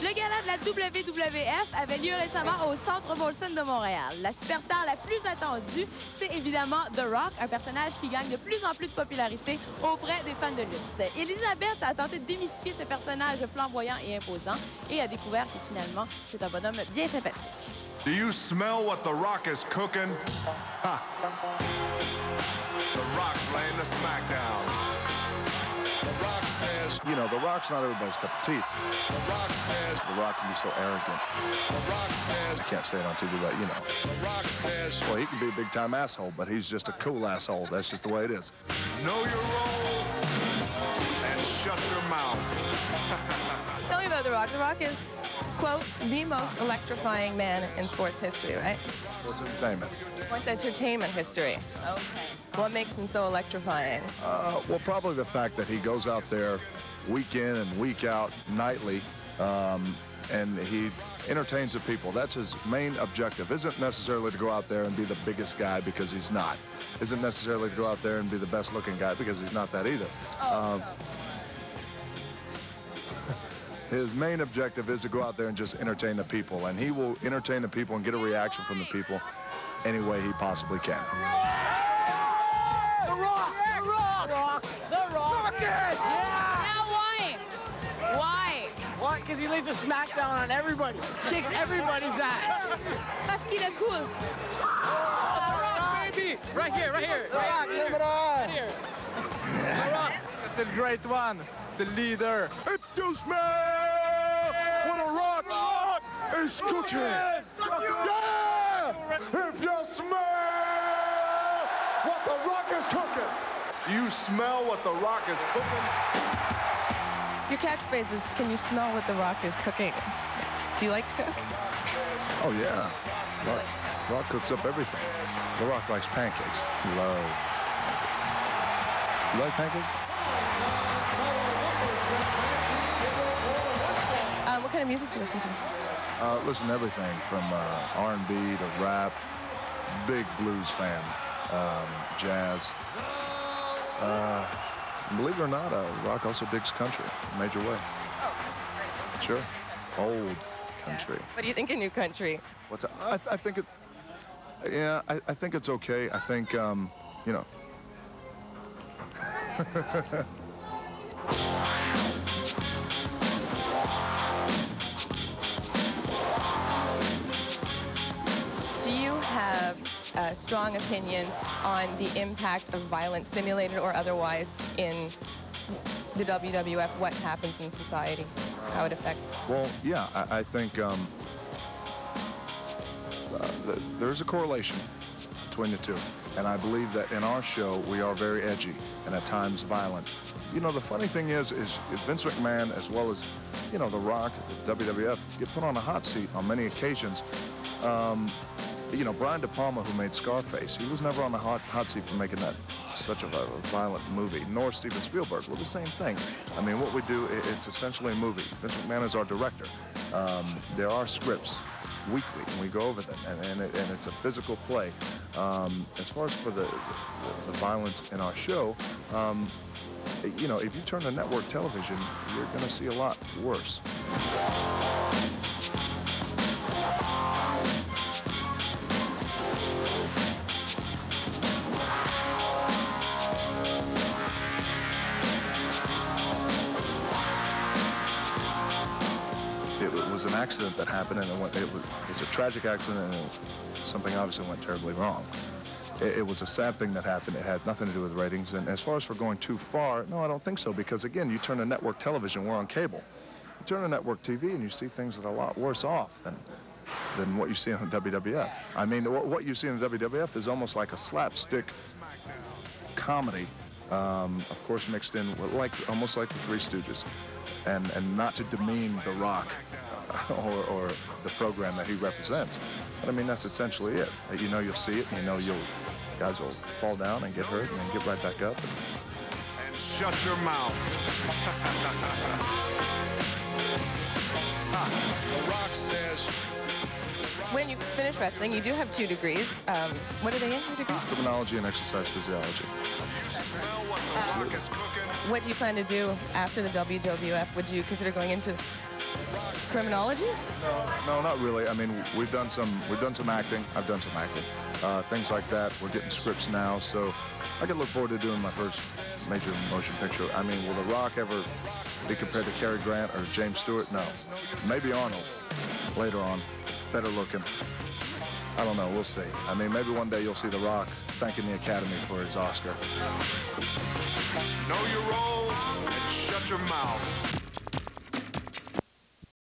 Le gala de la WWF avait lieu récemment au Centre Molson de Montréal. La superstar la plus attendue, c'est évidemment The Rock, un personnage qui gagne de plus en plus de popularité auprès des fans de lutte. Elisabeth a tenté de démystifier ce personnage flamboyant et imposant et a découvert que finalement, c'est un bonhomme bien sympathique. Do you smell what The Rock is cooking? Ha! The Rock's laying the smackdown. The Rock says, you know, The Rock's not everybody's cup of tea. The Rock says, The Rock can be so arrogant. The Rock says, I can't say it on TV, but you know. The Rock says, Well, he can be a big-time asshole, but he's just a cool asshole. That's just the way it is. know your role and shut your mouth. Tell me about The Rock. The Rock is, quote, the most electrifying man in sports history, right? Sports entertainment. Sports entertainment history. Okay. What makes him so electrifying? Well, probably the fact that he goes out there week in and week out, nightly, and he entertains the people. That's his main objective. Isn't necessarily to go out there and be the biggest guy, because he's not. Isn't necessarily to go out there and be the best looking guy, because he's not that either. His main objective is to go out there and just entertain the people, and he will entertain the people and get a reaction from the people any way he possibly can. The Rock! The Rock! The Rock! Yeah! Now why? Why? Why? Because he lays a smackdown on everybody. Kicks everybody's ass. Parce qu'il est cool. The Rock, baby! Right here, right here. The Rock, live it on! Right here. The Rock. It's a great one. The leader. If you smell what a rock is cooking, yeah! If you smell what the rock is cooking, You smell what The Rock is cooking? Your catchphrase is, can you smell what The Rock is cooking? Do you like to cook? oh yeah, rock cooks up everything. The Rock likes pancakes. Love. You like pancakes? What kind of music do you listen to? Listen to everything from R&B to rap. Big blues fan. Jazz. Believe it or not, Rock also digs country, a major way. Sure. Old country. What do you think of new country? What's that? I think it. Yeah, I think it's okay. I think you know. Do you have strong opinions on the impact of violence, simulated or otherwise, in the WWF, what happens in society, how it affects? Well, yeah, I think there's a correlation between the two. And I believe that in our show, we are very edgy and at times violent. You know, the funny thing is Vince McMahon, as well as, you know, The Rock, the WWF, get put on a hot seat on many occasions. You know, Brian De Palma, who made Scarface, he was never on the hot seat for making that such a violent movie, nor Steven Spielberg. Well, the same thing. I mean, what we do, it's essentially a movie. Vince McMahon is our director. There are scripts weekly, and we go over them, and it's a physical play. As far as for the violence in our show, you know, if you turn to network television, you're going to see a lot worse. It was an accident that happened, and it was a tragic accident, and something obviously went terribly wrong. It was a sad thing that happened. It had nothing to do with ratings. And as far as for going too far, no, I don't think so, because again, you turn to network television, we're on cable. You turn to network TV and you see things that are a lot worse off than what you see on the WWF. I mean, what you see in the WWF is almost like a slapstick comedy, of course, mixed in with almost like the Three Stooges. And not to demean The Rock or the program that he represents. But I mean, that's essentially it. You know, you'll see it, and you know guys will fall down and get hurt and then get right back up. And shut your mouth. The Rock says... When you finish wrestling, you do have 2 degrees. What are they in, your degrees? Criminology and exercise physiology. What do you plan to do after the WWF? Would you consider going into Criminology? No, not really. I mean, we've done some acting. I've done some acting. Things like that. We're getting scripts now, so I can look forward to doing my first major motion picture. I mean, will The Rock ever be compared to Cary Grant or James Stewart? No. Maybe Arnold later on. Better looking. I don't know. We'll see. I mean, maybe one day you'll see The Rock thanking the Academy for his Oscar. Know your role and shut your mouth.